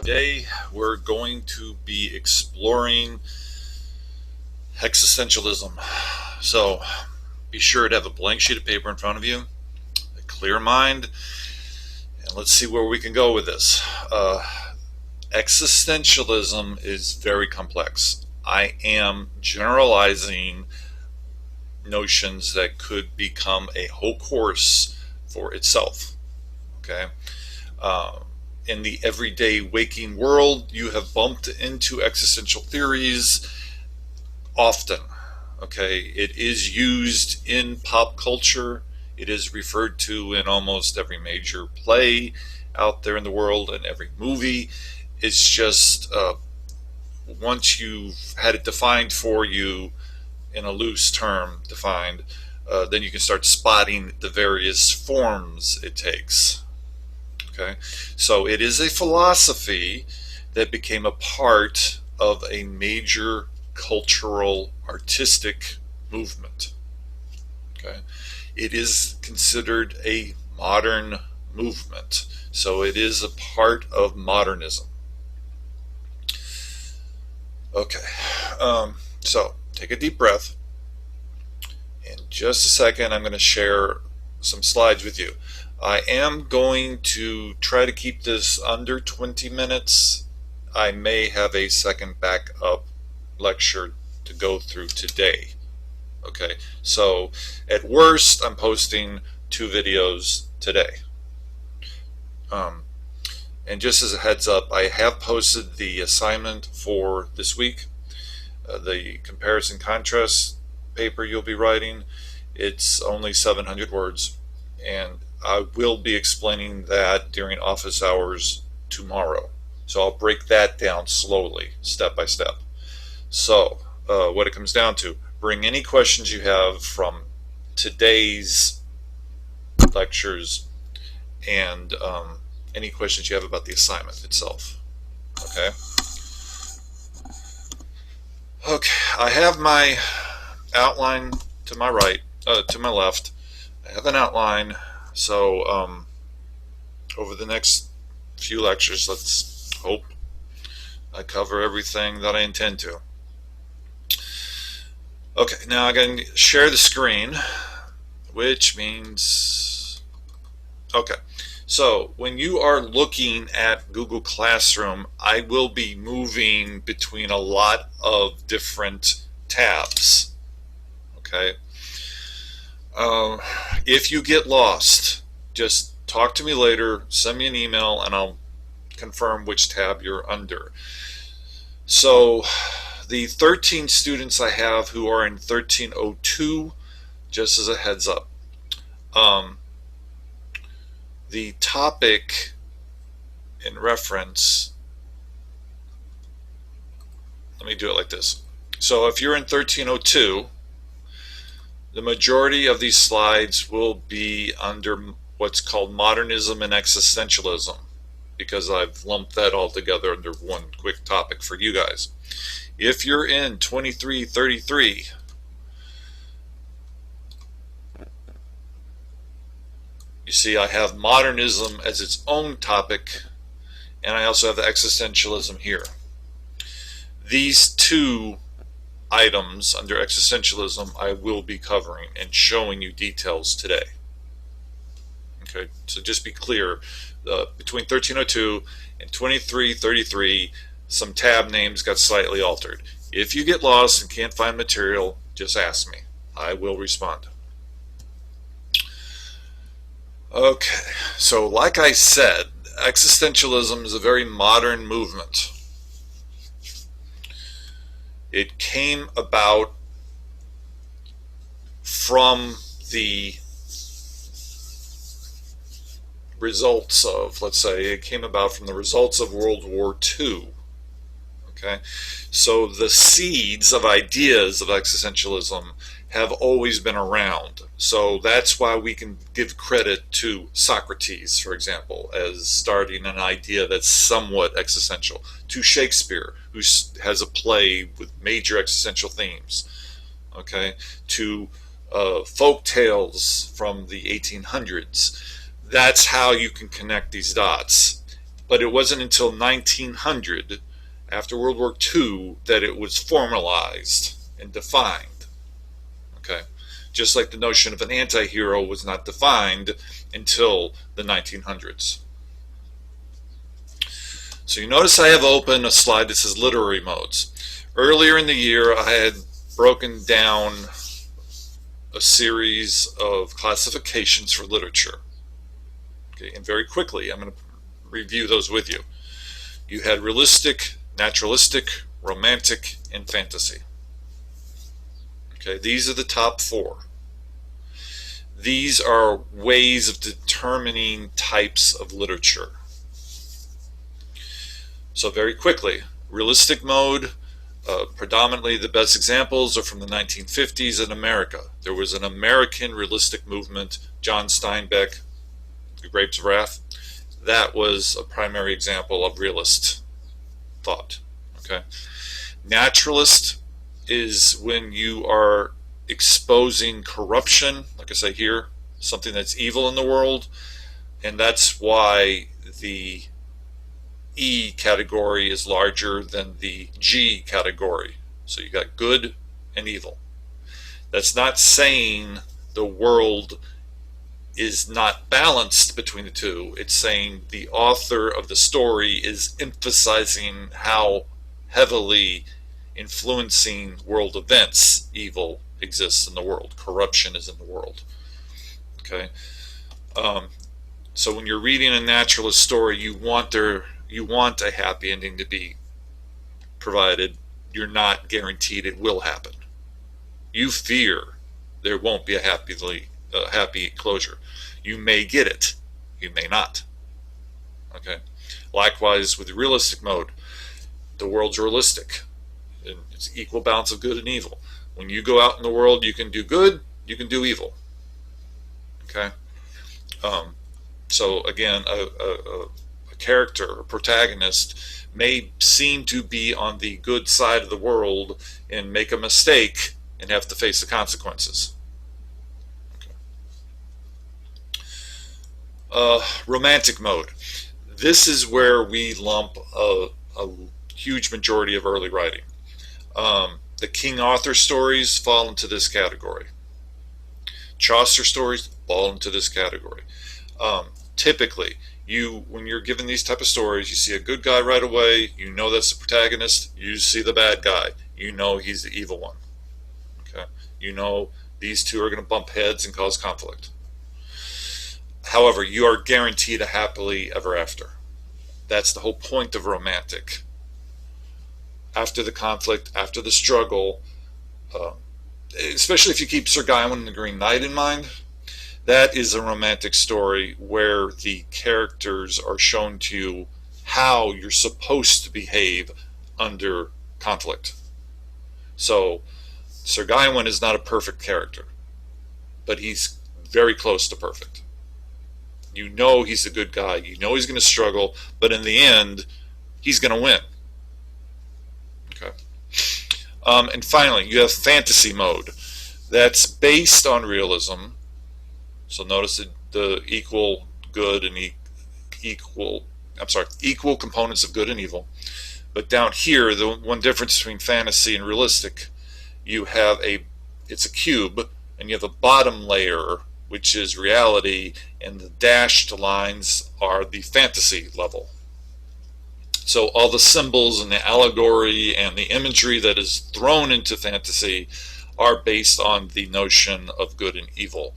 Today we're going to be exploring existentialism. So be sure to have a blank sheet of paper in front of you, a clear mind, and let's see where we can go with this. Existentialism is very complex. I am generalizing notions that could become a whole course for itself. Okay. Uh, in the everyday waking world, you have bumped into existential theories often. Okay, it is used in pop culture. It is referred to in almost every major play out there in the world and every movie. It's just once you've had it defined for you in a loose term defined, then you can start spotting the various forms it takes. Okay, so it is a philosophy that became a part of a major cultural artistic movement. Okay, it is considered a modern movement, so it is a part of modernism. Okay, so take a deep breath. In just a second, I'm going to share some slides with you. I am going to try to keep this under 20 minutes. I may have a second backup lecture to go through today. Okay, so at worst, I'm posting 2 videos today. Um, and just as a heads up, I have posted the assignment for this week, the comparison contrast paper you'll be writing. It's only 700 words, and I will be explaining that during office hours tomorrow. So I'll break that down slowly, step by step. So, what it comes down to, bring any questions you have from today's lectures and any questions you have about the assignment itself. Okay? Okay, I have my outline to my right, to my left. I have an outline, so over the next few lectures, let's hope I cover everything that I intend to. Okay, now I'm going to share the screen, which means, okay, so when you are looking at Google Classroom, I will be moving between a lot of different tabs. Okay. If you get lost, just talk to me later, send me an email, and I'll confirm which tab you're under. So the 13 students I have who are in 1302, just as a heads up, the topic in reference, let me do it like this. So if you're in 1302, the majority of these slides will be under what's called modernism and existentialism, because I've lumped that all together under one quick topic for you guys. If you're in 2333, you see I have modernism as its own topic, and I also have the existentialism here. These two items under existentialism I will be covering and showing you details today. Okay, so just be clear, between 1302 and 2333, some tab names got slightly altered. If you get lost and can't find material, just ask me. I will respond. Okay, so like I said, existentialism is a very modern movement. It came about from the results of, let's say, it came about from the results of World War II. Okay, so the seeds of ideas of existentialism have always been around. So that's why we can give credit to Socrates, for example, as starting an idea that's somewhat existential, to Shakespeare, who has a play with major existential themes, okay, to folk tales from the 1800s. That's how you can connect these dots. But it wasn't until 1900, after World War II, that it was formalized and defined. Okay, just like the notion of an anti-hero was not defined until the 1900s. So you notice I have open a slide that says literary modes. Earlier in the year, I had broken down a series of classifications for literature. Okay, and very quickly, I'm going to review those with you. You had realistic, naturalistic, romantic, and fantasy. Okay, these are the top four. These are ways of determining types of literature. So very quickly, realistic mode, predominantly the best examples are from the 1950s in America. There was an American realistic movement, John Steinbeck, The Grapes of Wrath. That was a primary example of realist thought. Okay, naturalist is when you are exposing corruption, like I say here, something that's evil in the world, and that's why the E category is larger than the G category. So you got good and evil. That's not saying the world is not balanced between the two. It's saying the author of the story is emphasizing how heavily influencing world events evil exists in the world. Corruption is in the world. Okay. So when you're reading a naturalist story, you want a happy ending to be provided. You're not guaranteed it will happen. You fear there won't be a happy closure. You may get it, you may not. Okay. Likewise with realistic mode, the world's realistic. It's equal balance of good and evil. When you go out in the world, you can do good, you can do evil. Okay. So again, a character, a protagonist, may seem to be on the good side of the world and make a mistake and have to face the consequences. Okay. Romantic mode. This is where we lump a huge majority of early writing. The King Arthur stories fall into this category. Chaucer stories fall into this category. Typically, when you're given these type of stories, you see a good guy right away, you know that's the protagonist, you see the bad guy, you know he's the evil one. Okay? You know these two are going to bump heads and cause conflict. However, you are guaranteed a happily ever after. That's the whole point of romantic. After the conflict, after the struggle, especially if you keep Sir Gawain and the Green Knight in mind, that is a romantic story where the characters are shown to you how you're supposed to behave under conflict. So Sir Gawain is not a perfect character, but he's very close to perfect. You know he's a good guy, you know he's going to struggle, but in the end, he's going to win. Okay. And finally, you have fantasy mode. That's based on realism. So notice the equal good and equal components of good and evil. But down here, the one difference between fantasy and realistic, it's a cube, and you have a bottom layer, which is reality, and the dashed lines are the fantasy level. So all the symbols and the allegory and the imagery that is thrown into fantasy are based on the notion of good and evil.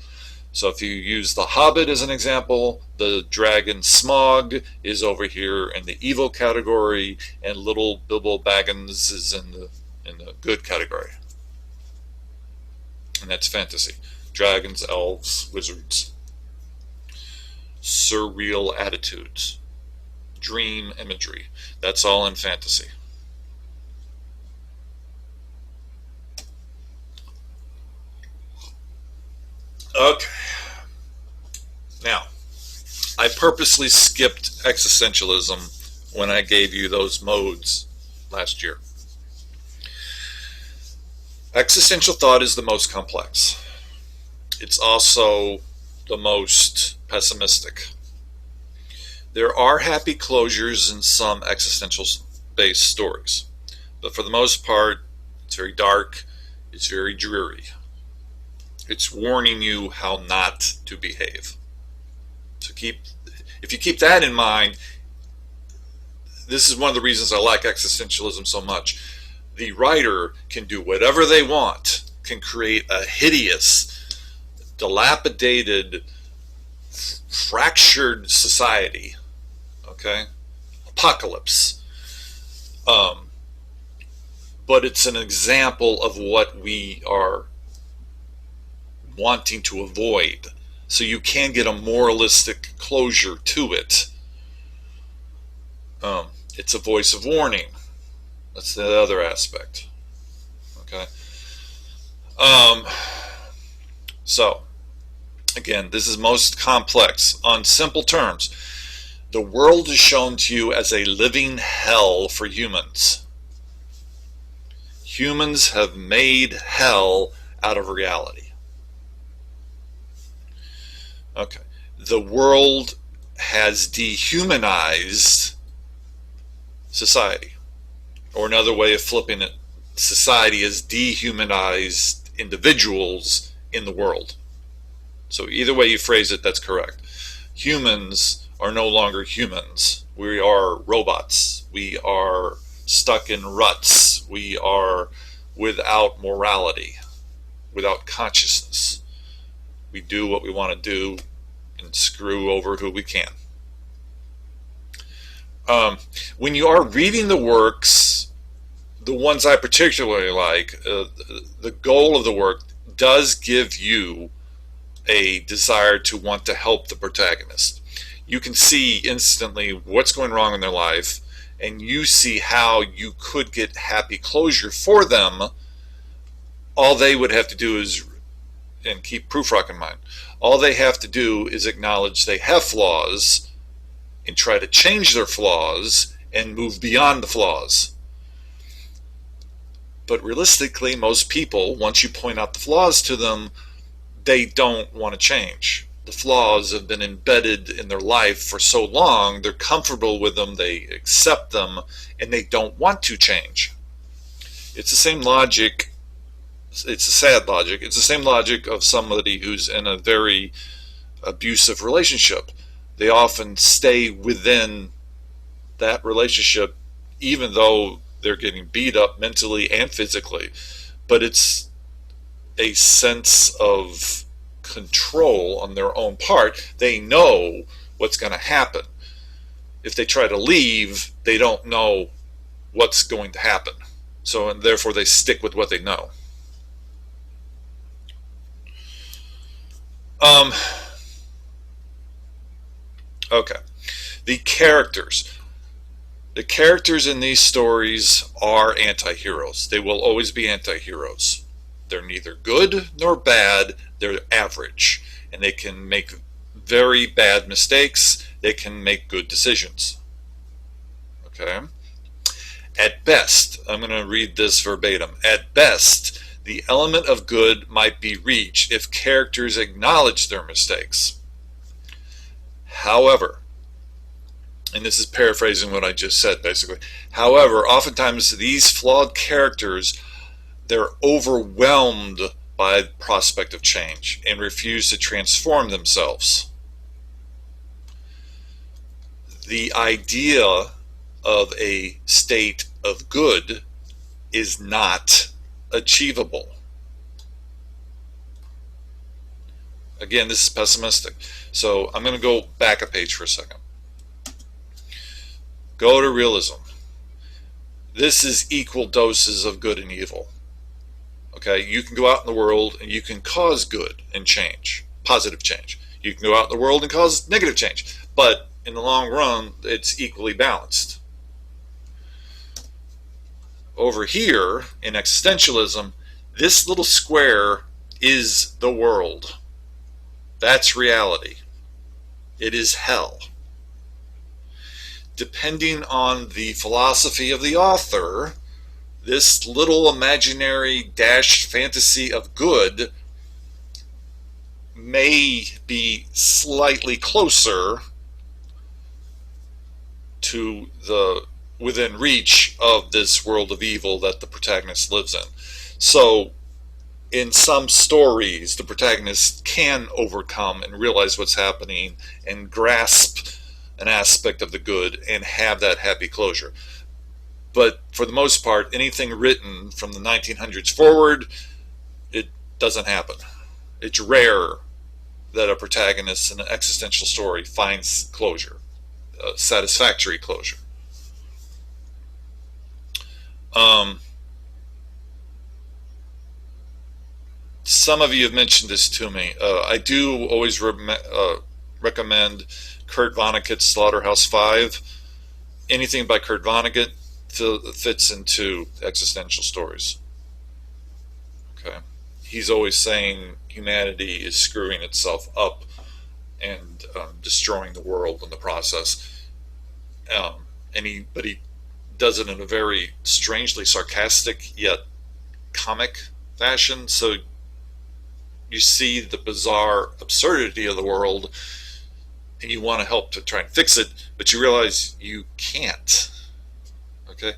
So if you use The Hobbit as an example, the dragon Smaug is over here in the evil category, and little Bilbo Baggins is in the good category. And that's fantasy. Dragons, elves, wizards. Surreal attitudes. Dream imagery. That's all in fantasy. Okay. Now, I purposely skipped existentialism when I gave you those modes last year. Existential thought is the most complex. It's also the most pessimistic. There are happy closures in some existential-based stories, but for the most part, it's very dark, it's very dreary. It's warning you how not to behave. So if you keep that in mind, this is one of the reasons I like existentialism so much. The writer can do whatever they want, can create a hideous, dilapidated, fractured society, okay? Apocalypse. But it's an example of what we are wanting to avoid. So you can get a moralistic closure to it. It's a voice of warning. That's the other aspect. Okay. So, again, this is most complex. On simple terms, the world is shown to you as a living hell for humans. Humans have made hell out of reality. Okay. The world has dehumanized society. Or another way of flipping it, society has dehumanized individuals in the world. So either way you phrase it, that's correct. Humans are no longer humans. We are robots. We are stuck in ruts. We are without morality, without consciousness. We do what we want to do and screw over who we can. When you are reading the works, the ones I particularly like, the goal of the work does give you a desire to want to help the protagonist. You can see instantly what's going wrong in their life, and you see how you could get happy closure for them. All they would have to do is, and keep Prufrock in mind, all they have to do is acknowledge they have flaws and try to change their flaws and move beyond the flaws. But realistically, most people, once you point out the flaws to them, they don't want to change. The flaws have been embedded in their life for so long, they're comfortable with them, they accept them, and they don't want to change. It's the same logic, it's a sad logic, it's the same logic of somebody who's in a very abusive relationship. They often stay within that relationship even though they're getting beat up mentally and physically. But it's a sense of control on their own part. They know what's going to happen. If they try to leave, they don't know what's going to happen. So, and therefore they stick with what they know. Okay. The characters. The characters in these stories are anti-heroes. They will always be anti-heroes. They're neither good nor bad. They're average. And they can make very bad mistakes. They can make good decisions. Okay? At best, I'm going to read this verbatim. At best, the element of good might be reached if characters acknowledge their mistakes. However, and this is paraphrasing what I just said basically, however, oftentimes these flawed characters, they're overwhelmed by the prospect of change and refuse to transform themselves. The idea of a state of good is not achievable. Again, this is pessimistic. So I'm going to go back a page for a second. Go to realism. This is equal doses of good and evil. Okay, you can go out in the world and you can cause good and change, positive change. You can go out in the world and cause negative change. But in the long run, it's equally balanced. Over here, in existentialism, this little square is the world. That's reality. It is hell. Depending on the philosophy of the author, this little imaginary dashed fantasy of good may be slightly closer to the within reach of this world of evil that the protagonist lives in. So in some stories, the protagonist can overcome and realize what's happening and grasp an aspect of the good and have that happy closure. But for the most part, anything written from the 1900s forward, it doesn't happen. It's rare that a protagonist in an existential story finds closure, satisfactory closure. Some of you have mentioned this to me. I do always recommend Kurt Vonnegut's Slaughterhouse-Five. Anything by Kurt Vonnegut fits into existential stories. Okay, he's always saying humanity is screwing itself up and destroying the world in the process. But he does it in a very strangely sarcastic yet comic fashion. So you see the bizarre absurdity of the world, and you want to help to try and fix it, but you realize you can't. Okay,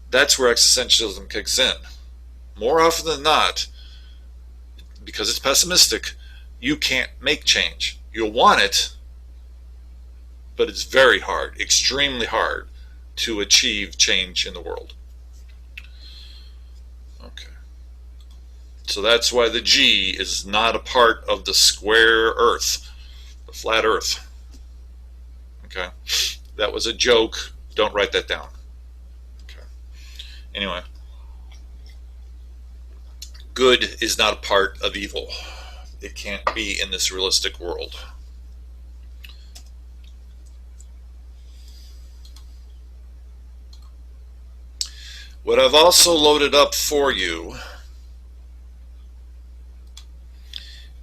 that's where existentialism kicks in. More often than not, because it's pessimistic, you can't make change. You'll want it, but it's very hard, extremely hard, to achieve change in the world. Okay. So that's why the G is not a part of the square Earth, the flat Earth. Okay. That was a joke. Don't write that down. Okay. Anyway. Good is not a part of evil. It can't be in this realistic world. What I've also loaded up for you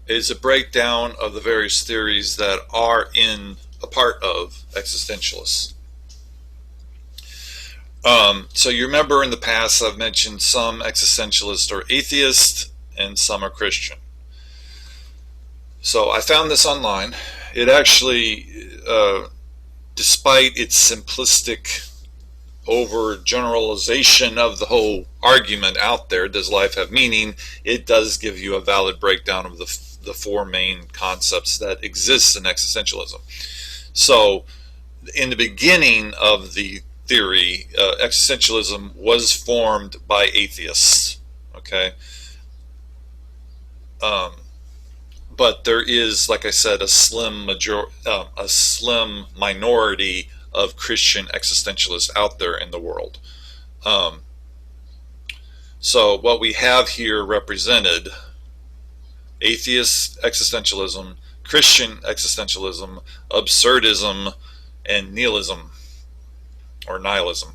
is a breakdown of the various theories that are in a part of existentialists. So you remember in the past I've mentioned some existentialists are atheist and some are Christian. So I found this online. It actually, despite its simplistic overgeneralization of the whole argument out there, does life have meaning, it does give you a valid breakdown of the four main concepts that exist in existentialism. So in the beginning of the theory, existentialism was formed by atheists. Okay, but there is, like I said, a slim minority of Christian existentialists out there in the world. So what we have here represented: atheist existentialism, Christian existentialism, absurdism, and nihilism, or nihilism.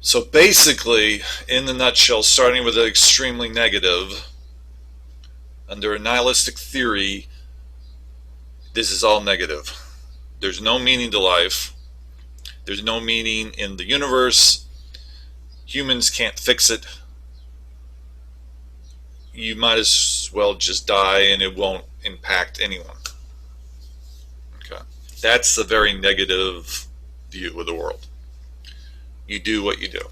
So basically, in the nutshell, starting with the extremely negative, under a nihilistic theory, this is all negative. There's no meaning to life. There's no meaning in the universe. Humans can't fix it. You might as well just die and it won't impact anyone. Okay. That's a very negative view of the world. You do what you do.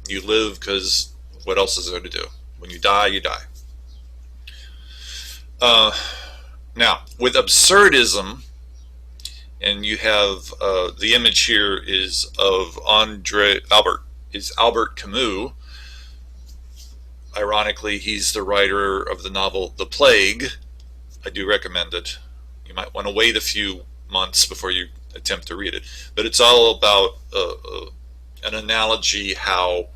You live because what else is there to do? When you die, you die. Now, with absurdism, and you have the image here is of Albert Camus. Ironically, he's the writer of the novel The Plague. I do recommend it. You might want to wait a few months before you attempt to read it. But it's all about an analogy how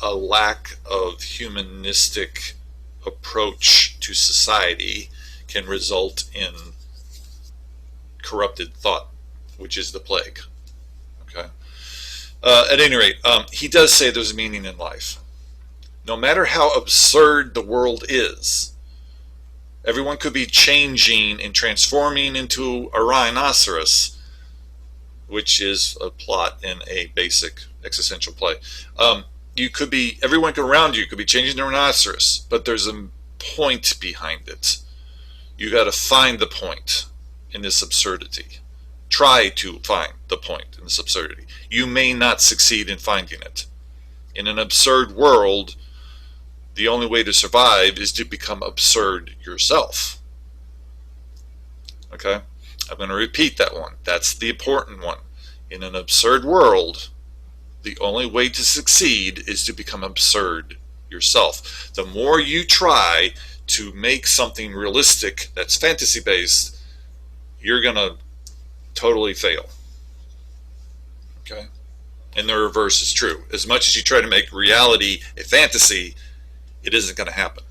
a lack of humanistic approach to society can result in corrupted thought, which is the plague. Okay. At any rate, he does say there's meaning in life. No matter how absurd the world is, everyone could be changing and transforming into a rhinoceros, which is a plot in a basic existential play. Everyone around you could be changing to a rhinoceros, but there's a point behind it. You got to find the point in this absurdity. Try to find the point in this absurdity. You may not succeed in finding it. In an absurd world, the only way to survive is to become absurd yourself. Okay? I'm going to repeat that one. That's the important one. In an absurd world, the only way to succeed is to become absurd yourself. The more you try to make something realistic that's fantasy based, you're going to totally fail. Okay? And the reverse is true. As much as you try to make reality a fantasy, it isn't going to happen.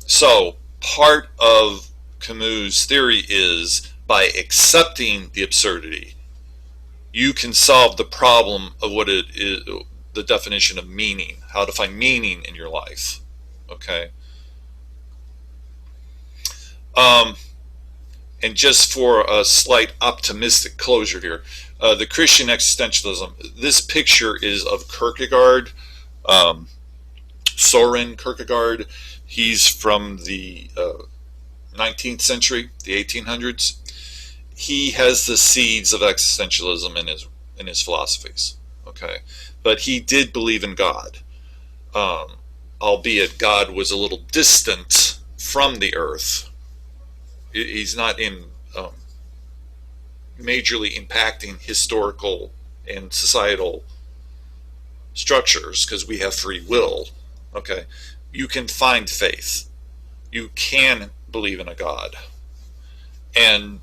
So part of Camus' theory is by accepting the absurdity, you can solve the problem of what it is, the definition of meaning, how to find meaning in your life. Okay. And just for a slight optimistic closure here, the Christian existentialism, this picture is of Kierkegaard, Soren Kierkegaard. He's from the 19th century, the 1800s. He has the seeds of existentialism in his philosophies. Okay, but he did believe in God, albeit God was a little distant from the earth. He's not in majorly impacting historical and societal structures because we have free will. Okay, you can find faith. You can believe in a God, and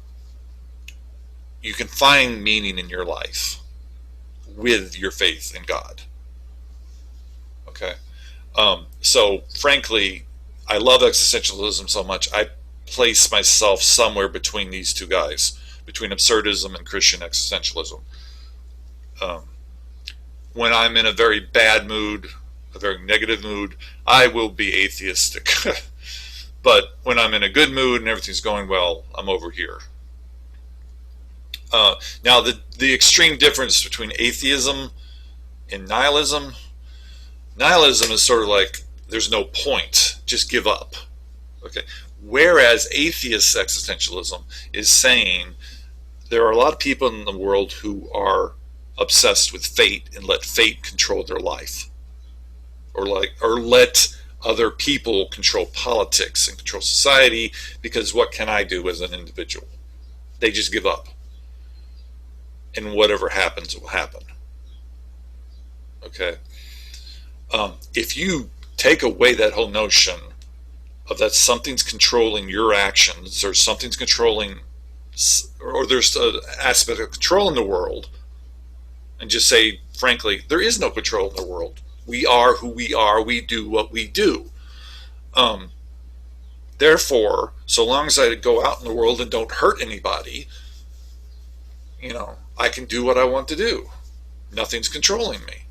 you can find meaning in your life with your faith in God. Okay, so frankly, I love existentialism so much. I place myself somewhere between these two guys, between absurdism and Christian existentialism. When I'm in a very bad mood, a very negative mood, I will be atheistic. But when I'm in a good mood and everything's going well, I'm over here. Now, the extreme difference between atheism and nihilism is sort of like there's no point, just give up. Okay. Whereas atheist existentialism is saying there are a lot of people in the world who are obsessed with fate and let fate control their life, or let other people control politics and control society, because what can I do as an individual? They just give up, and whatever happens will happen. Okay. If you take away that whole notion of that something's controlling your actions, or something's controlling, or there's an aspect of control in the world, and just say, frankly, there is no control in the world. We are who we are. We do what we do. Therefore, so long as I go out in the world and don't hurt anybody, I can do what I want to do. Nothing's controlling me.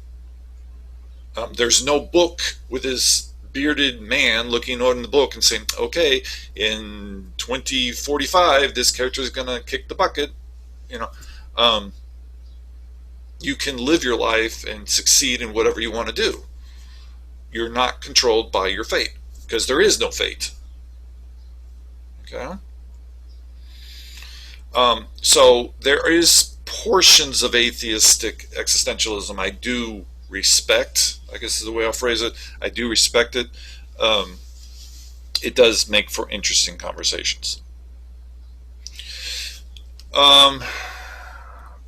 There's no book with this bearded man looking out in the book and saying, okay, in 2045, this character is going to kick the bucket. You can live your life and succeed in whatever you want to do. You're not controlled by your fate, because there is no fate. Okay? So there is portions of atheistic existentialism I do respect. I guess is the way I'll phrase it. I do respect it. It does make for interesting conversations.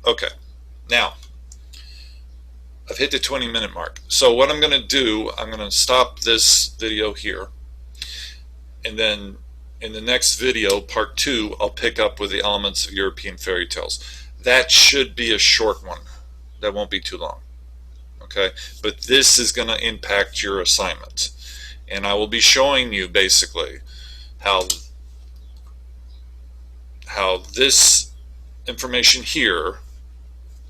Okay. Now, I've hit the 20-minute mark. So what I'm going to do, I'm going to stop this video here. And then in the next video, part 2, I'll pick up with the elements of European fairy tales. That should be a short one. That won't be too long. Okay? But this is going to impact your assignment. And I will be showing you basically how this information here,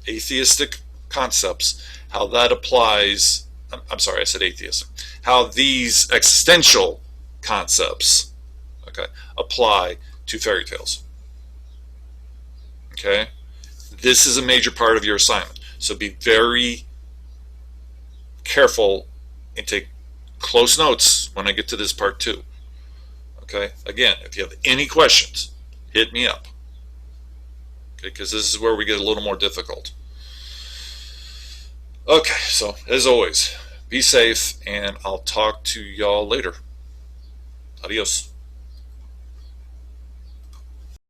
atheistic concepts, how that applies, I'm sorry, I said atheism, how these existential concepts, okay, apply to fairy tales. Okay? This is a major part of your assignment. So be very careful and take close notes when I get to this part 2. Okay? Again, if you have any questions, hit me up. Okay, because this is where we get a little more difficult. Okay, so as always, be safe, and I'll talk to y'all later. Adios.